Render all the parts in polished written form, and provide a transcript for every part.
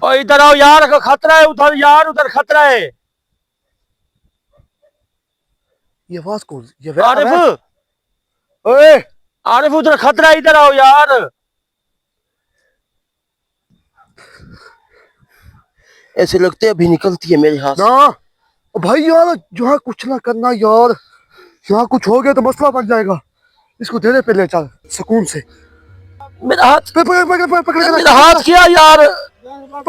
और इधर आओ यार, खतरा है उधर यार, उधर खतरा है। ये आवाज कौन? ये आरिफ, ओए आरिफ उधर खतरा है, इधर आओ यार। ऐसे लगते हैं अभी निकलती है मेरे हाथ ना भाई यार, यहाँ कुछ ना करना यार, यहाँ कुछ हो गया तो मसला बन जाएगा। इसको धीरे पे ले चल, सुकून से। मेरा हाथ, पकड़ मेरा हाथ क्या यार,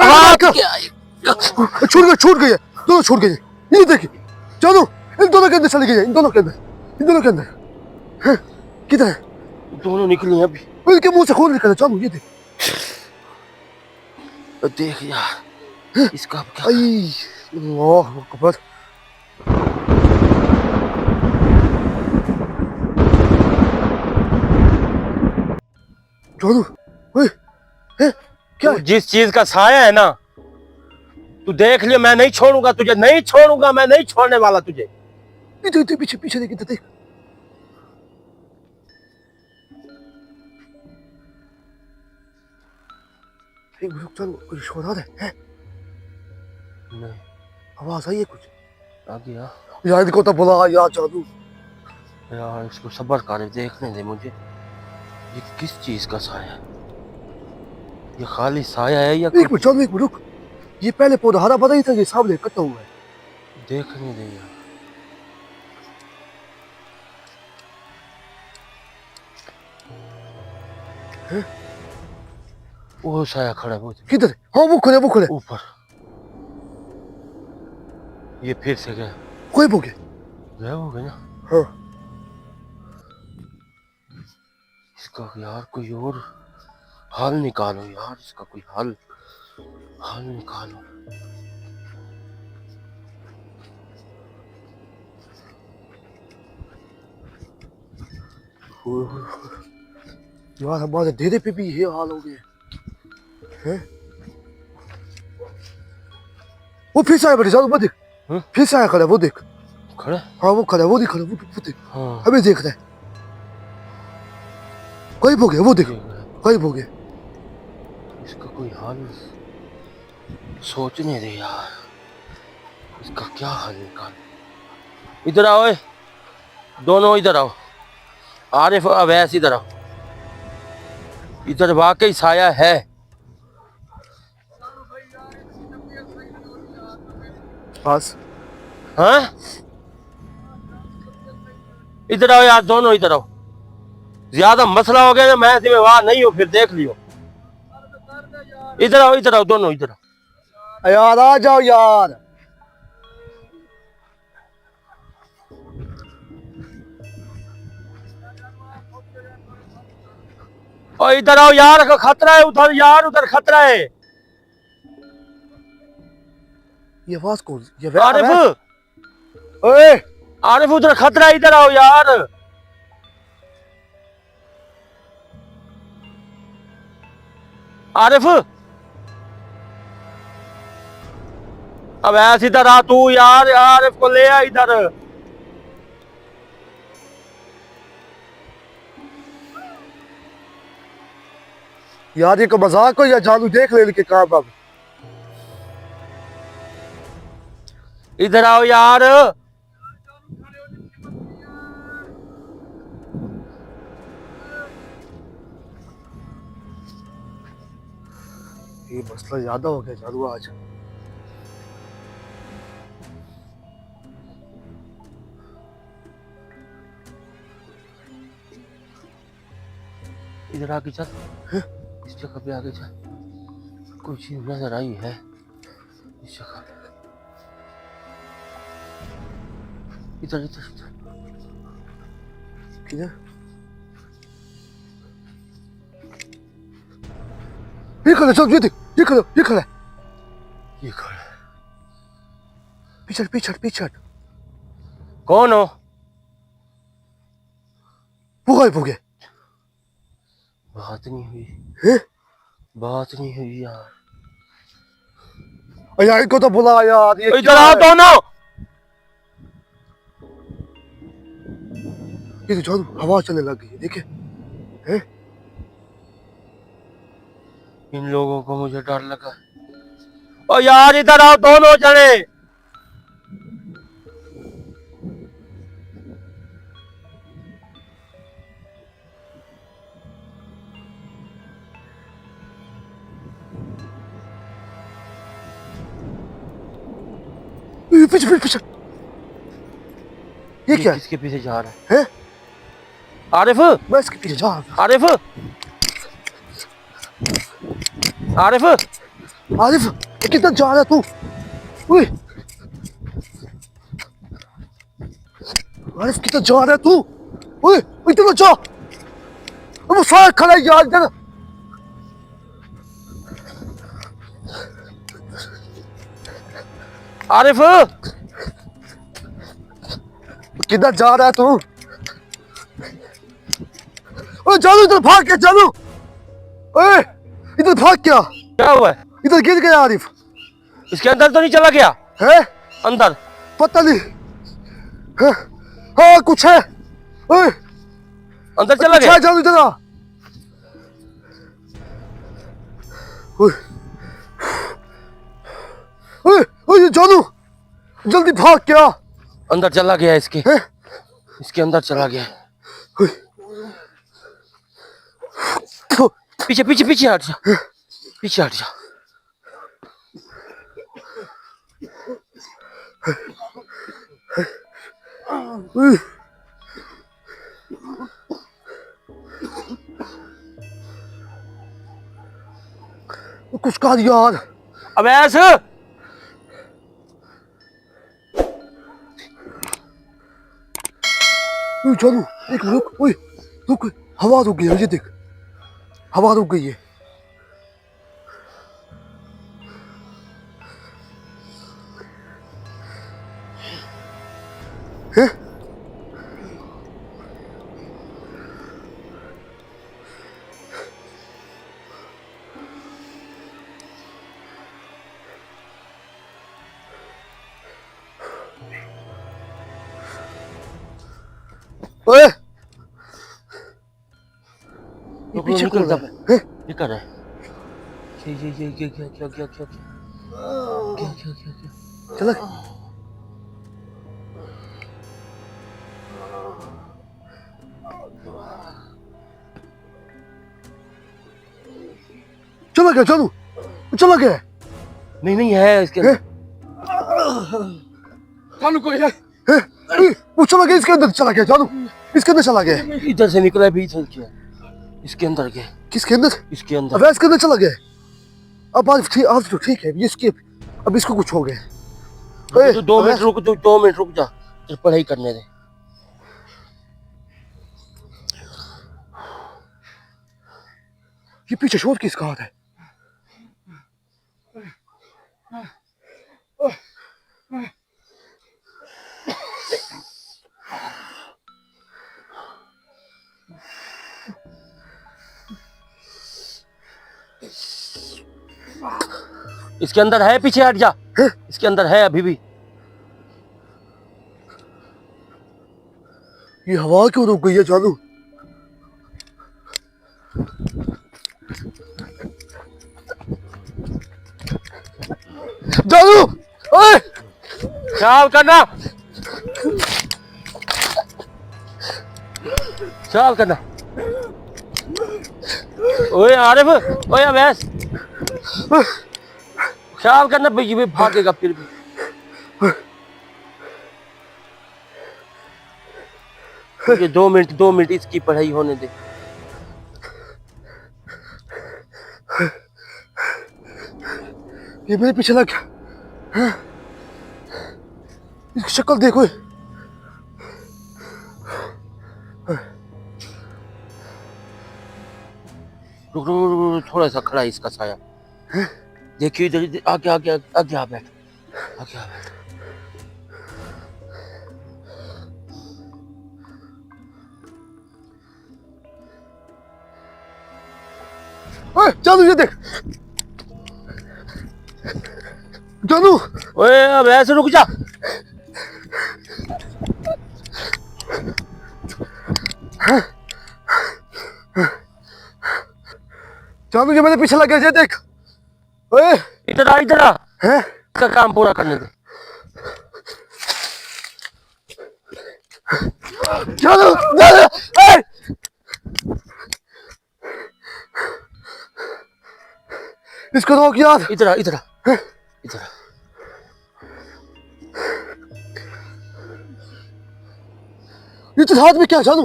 हाथ क्या? छूट गई है, दोनों छूट गई है। ये देखिए, चलो इन दोनों के अंदर चली गई है, इन दोनों के अंदर, इन दोनों के अंदर। किधर है? दोनों निकली अभी। इनके मुंह से खून निकला। चलो ये देख, देख यार इसका क्या? अल्लाह अकबर। चलो क्या है? जिस चीज का साया है ना, तू देख लियो, मैं नहीं छोड़ूंगा तुझे, नहीं छोड़ूंगा, मैं नहीं छोड़ने वाला तुझे। पीछे पीछे पीछे देख, देख। रुक, चल कुछ शोर आ रहा है? नहीं, आवाज आई है कुछ? आ गया यार इनको तो बुला यार, जादू। यार, इसको सब्र कर, देखने दे मुझे। ये किस चीज का साया है? ये खाली साया है या एक मिनट, चल एक मिनट रुक। ये पहले पौधा हरा भरा ही था, ये सामने कटा हुआ है। देखने दे यार। वो साया खड़ा है, वो किधर? हाँ वो खड़े ऊपर। ये फिर से गया, कोई हो गया। गया हो गया ना। हाँ इसका यार कोई और हल निकालो यार, इसका कोई हल निकालो। यार हमारे डेरे पे भी ये हाल हो गया है। वो फिर से आया बेटे, चलो वो देख। फिर से आया खड़ा है, वो देख। खड़ा? हाँ वो खड़ा है, वो नहीं खड़ा, वो देख। हाँ, हमें देख रहा है। गायब हो गया, वो देख, गायब हो गया। इसका कोई हल सोचने दे यार, इसका क्या हल निकाल। इधर आओ, दोनों इधर आओ। आरिफ अवैस इधर आओ, इधर वाकई साया है। बस हाँ, इधर आओ यार, दोनों इधर आओ। ज्यादा मसला हो गया ना, मैं जिम्मेवार नहीं हूँ, फिर देख लियो। इधर आओ दोनों, इधर आओ यार, आ जाओ यार। और इधर आओ यार, खतरा है उधर यार, उधर खतरा है। ये आवाज कौन? ये आरिफ, ओए आरिफ उधर खतरा है, इधर आओ यार। आरिफ, अब ऐसे इधर आ तू यार, आरिफ को ले आ इधर। यार ये को मजाक हो या जादू देख ले के काम अब? इधर आओ यार। ये मसला ज्यादा हो गया जादू आज। इधर आगे चल, इस जगह पे आगे चल। कोई चीज नजर आई है इस जगह पे। इधर इधर इधर। किधर? ये खड़ा, चल ये देख, ये खड़ा, ये खड़ा, ये खड़ा। पीछे पीछे पीछे। कौन हो? वो गायब हो गया। बात नहीं हुई, हैं? बात नहीं हुई यार। यार इनको तो बुला यार। ये इधर आओ दोनों। ये तो जादू हवा चलने लग गई है, देखे हैं? इन लोगों को मुझे डर लगा। ओ यार इधर आओ दोनों जने। पीछे पीछे पीछे। ये क्या है? किसके पीछे जा रहा हैं? है? आरिफ, मैं इसके पीछे जा रहा हूँ। आरिफ, आरिफ, आरिफ किधर जा रहा है तू? ओए आरिफ किधर जा रहा है तू? ओए इधर जा। वो सारा खड़ा है यार इधर। आरिफ, किधर जा रहा है तू? ओए जानू इधर भाग क्या जानू? ओए इधर भाग क्या? क्या हुआ है? इधर गिर गया आरिफ। इसके अंदर तो नहीं चला गया? है अंदर पता नहीं। हाँ हाँ कुछ है। ओए अंदर चला कुछ गया? है जानू इधर आ। ओए ओए ओए जानू जल्दी भाग क्या? अंदर चला गया इसके। हैं? इसके अंदर चला गया। ओए, फु, पीछे पीछे पीछे हट जा, पीछे हट जा। ओए, कुछ कर यार। अब ऐसे ओए जानू एक रुक। ओए रुक हवा रुक गई है। ये देख हवा रुक गई है। हैं? ओए ये पीछे निकल कौन जा। है? हैं? ये कर रहा है। ये क्या क्या क्या क्या क्या क्या क्या क्या? चला चला गया जानू चला गया। नहीं नहीं है इसके अंदर। जानू कोई है? हैं? ओए, वो चला गया इसके अंदर चला गया जानू इसके अंदर चला गया। इधर से निकला भी इधर किया। इसके अंदर गया। किसके अंदर? इसके अंदर। अब इसके अंदर चला गया। अब आज तो ठीक है ये इसके अब इसको कुछ हो गया। ओए, तो 2 मिनट रुक, 2 मिनट रुक जा, तेरे पढ़ाई करने दे। ये पीछे शोर किसका हाथ है? इसके अंदर है, पीछे हट जा। इसके अंदर है अभी भी। ये हवा क्यों रुक गई है जानू? जानू ओए ख्याल करना, ख्याल करना। ओए आरिफ, ओए अवैस, ख्याल करना भाई, ये भागेगा फिर भी। ये 2 मिनट इसकी पढ़ाई होने दे। ये मेरे पीछे लग गया। हैं? इसकी शक्ल देखो। रुक रुक रुक रुक, थोड़ा सा खड़ा है इसका साया। देखिए इधर इधर, आगे आगे आगे आ बैठ, आगे आ बैठ। ओए जानू ये देख जानू। ओए अब ऐसे रुक जा। जानू ये मेरे पीछे लग गया ये देख। ओए इधर आ, इधर आ। हैं? इसका काम पूरा करने दे। चलो ए! इसको रोक यार। इधर आ, इधर आ, इधर आ। ये तो हाथ में क्या जानू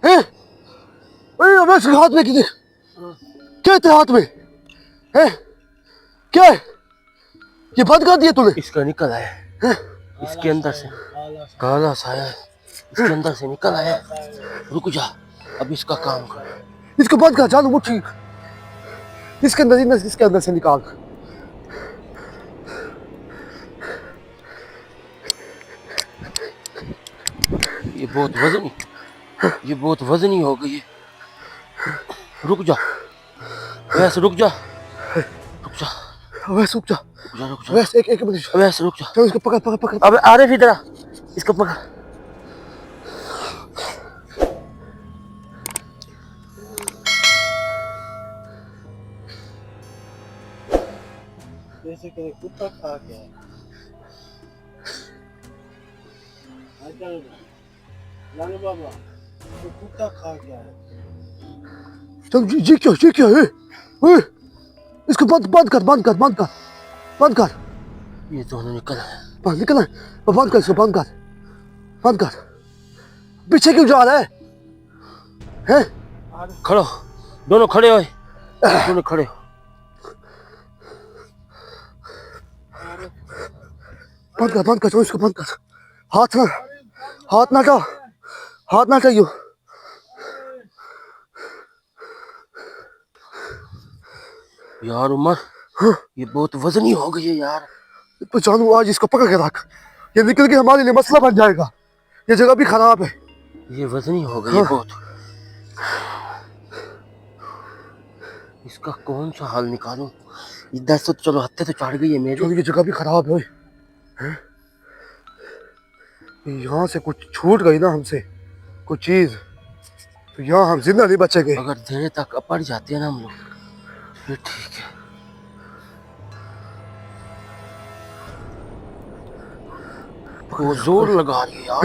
हैं? अरे अवैस के हाथ में किसी क्या तेरे हाथ में हैं? क्या है? ये बंद कर दिया तूने? इसका निकल आया है। इसके अंदर से काला साया है, इसके अंदर से निकल आया है। रुक जा, अब इसका काम कर। इसको बंद कर जानू मुट्ठी इसके अंदर से निकाल। ये बहुत वजनी हो गई है। रुक जा वैसे, रुक जा, रुक जा, अवैस रुक जा। रुक जा, रुक जा, अवैस एक मिनट। वैसे रुक जा। चलो इसको पकड़ पकड़ पकड़। अबे आरिफ इधर आ, इसको पकड़। जैसे कि कुत्ता खा गया। लालू बाबा तो कुत्ता खा गया है। चल ये क्या है? ओए इसको बंद कर। ये दोनों निकल आए। बंद निकल बंद कर इसको बंद कर। पीछे क्यों जा रहा है? हैं? खड़ो, दोनों खड़े हो, दोनों खड़े हो। बंद कर चलो इसको बंद कर। हाथ ना चाहिए। यार उमर, ये बहुत वजनी हो गई है यार। तो जानू आज इसको पकड़ के रख। ये निकल के हमारे लिए मसला बन जाएगा। ये जगह भी खराब है। ये वजनी हो गई है बहुत। इसका कौन सा हल निकालूं? इधर से चलो हत्ते तो चढ़ गई है मेरी। चलो ये जगह भी खराब है। हैं? यहाँ से कुछ छूट गई ना हमसे कुछ चीज, तो यहाँ हम जिंदा नहीं बचेंगे। अगर देर तक अपड़ जाते हैं ना हम लोग, फिर ठीक है। बहुत जोर लगा रही है यार।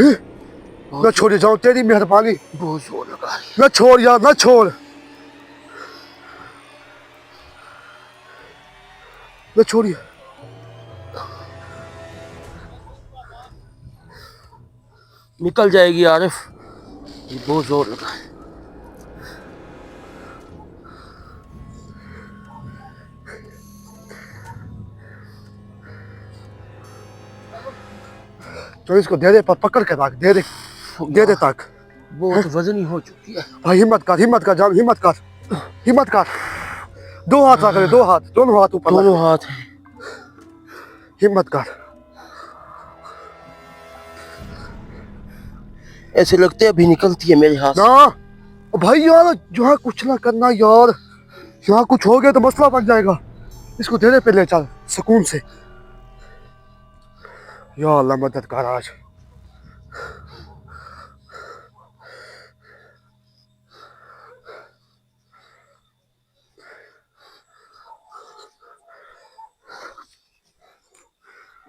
न छोड़ जाओ, तेरी मेहरबानी। बहुत जोर लगा रही है। न छोड़ यार, न छोड़। न छोड़िए। निकल जाएगी आरिफ, ये बहुत जोर लगा है। तो इसको दे दे, पकड़ के रख, दे दे तक। बहुत वजनी हो चुकी है भाई हिम्मत कर जान, हिम्मत कर। दो हाथ रख, दो हाथ, दोनों हाथ ऊपर, दोनों हाथ हैं। हिम्मत कर। ऐसे लगते अभी निकलती है मेरे हाथ से। ना भाई यार, यहाँ कुछ ना करना यार। यहाँ कुछ हो गया तो मसला बन जाएगा। इसको धीरे पे ले चल, सुकून से। या अल्लाह मदद कर आज।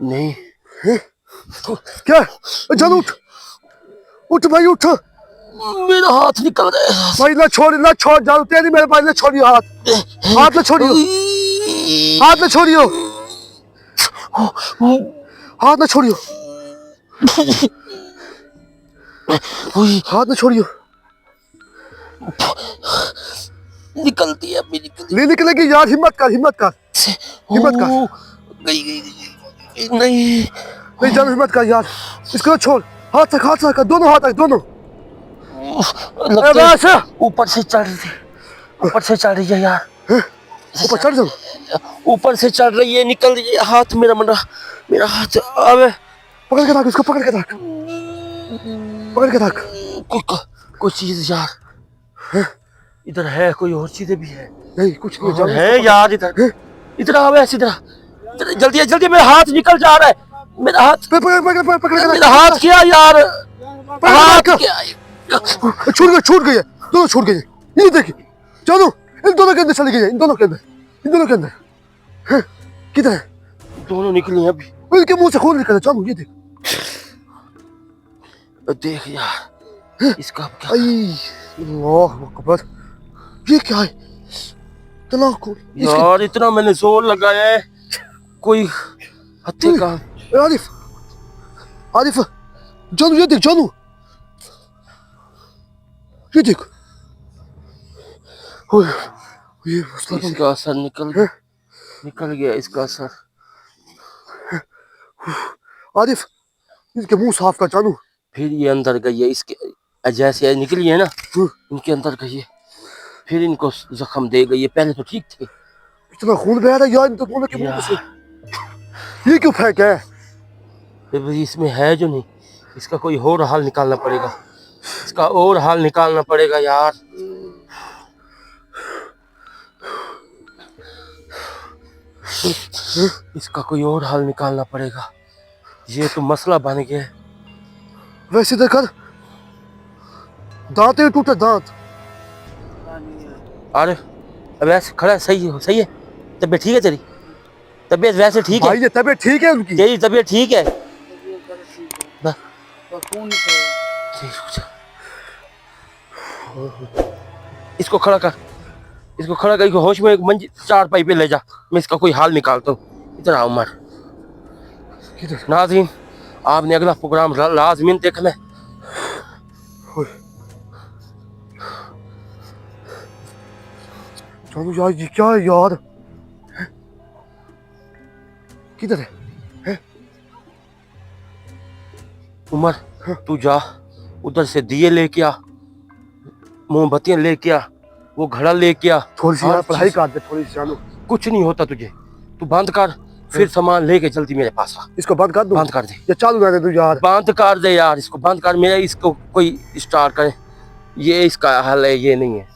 नहीं क्या? चल उठ भाई उठ। मेरा हाथ निकल गया भाई ना छोड़ जाओ, तेरी मेरे भाई, ना छोड़ियो हाथ ना छोड़ियो, हाथ ना छोड़ियो, हाथ ना छोड़ियो, हाथ ना छोड़ियो। निकलती है अभी, निकलती नहीं निकलेगी यार, हिम्मत कर। नहीं जान, हिम्मत कर यार। इसको छोड़, हाथ रख, दोनों हाथ रख, दोनों। ऊपर से चढ़ रही है यार। ऊपर चढ़ जाओ, ऊपर से चढ़ रही है, निकल रही है। हाथ मेरा हाथ। अबे पकड़ के रख इसको, पकड़ के रख। कोई चीज यार इधर है, कोई और चीजें भी है। नहीं कुछ नहीं जान है यार, इधर आ, वैसे इधर जल्दी, मेरा हाथ निकल जा रहा है। मेरा हाथ पकड़ मेरा हाथ क्या यार, हाथ क्या? छूट गई है, दोनों छूट गई है। ये देखिए, चलो इन दोनों के अंदर चली गई है, इन दोनों के अंदर। हैं? किधर है? दोनों निकली हैं अभी। इनके मुंह से खून निकला जानू, ये देख। देख यार इसका अब क्या। आई अल्लाह अकबर, ये क्या है इतना खून यार इतना मैंने जोर लगाया है, कोई हत्थे का। आरिफ, आरिफ, जानू ये देख, जानू ये देख। ओए, ये मसला तो इसका असर निकल गया इसका असर। आरिफ, इनके मुंह साफ कर जानू। फिर ये अंदर गई है, इसके जैसे निकली है ना, इनके अंदर गई है, फिर इनको जख्म दे गई है। पहले तो ठीक थे। इतना खून बह रहा है यार इन दोनों के मुंह से, ये क्यों फेंका है? भाई इसमें है जो नहीं, इसका कोई और हाल निकालना पड़ेगा, इसका और हाल निकालना पड़ेगा यार। इसका कोई और हाल निकालना पड़ेगा, ये तो मसला बन गया है। वैसे इधर कर, दांत ही टूटे दांत। अरे अब ऐसे खड़ा है, सही है। तबीयत ठीक है तेरी? तबीयत वैसे ठीक है? भाई ये तबीयत ठीक है उनकी? तेरी तबीयत ठीक है? बस खून निकल इसको खड़ा कर, इसको खड़ा कर, इसको होश में एक मंजी चारपाई पे ले जा, मैं इसका कोई हाल निकालता हूँ। इधर आओ उमर। नाज़रीन, आपने अगला प्रोग्राम लाजमीन देखना है। जानू यार ये क्या है यार? किधर है? उमर तू जा उधर से दिए लेके आ, मोमबत्तियां लेके आ, वो घड़ा लेके आ। थोड़ी सी यार पढ़ाई कर दे, थोड़ी सी जानू। कुछ नहीं होता तुझे, तू बंद कर, फिर सामान लेके जल्दी मेरे पास आ। इसको बंद कर दूं? बंद कर दे, ये चालू रहने दो यार। बंद कर दे यार, इसको बंद कर। मेरा इसको कोई स्टार्ट करे, ये इसका हल है, ये नहीं है।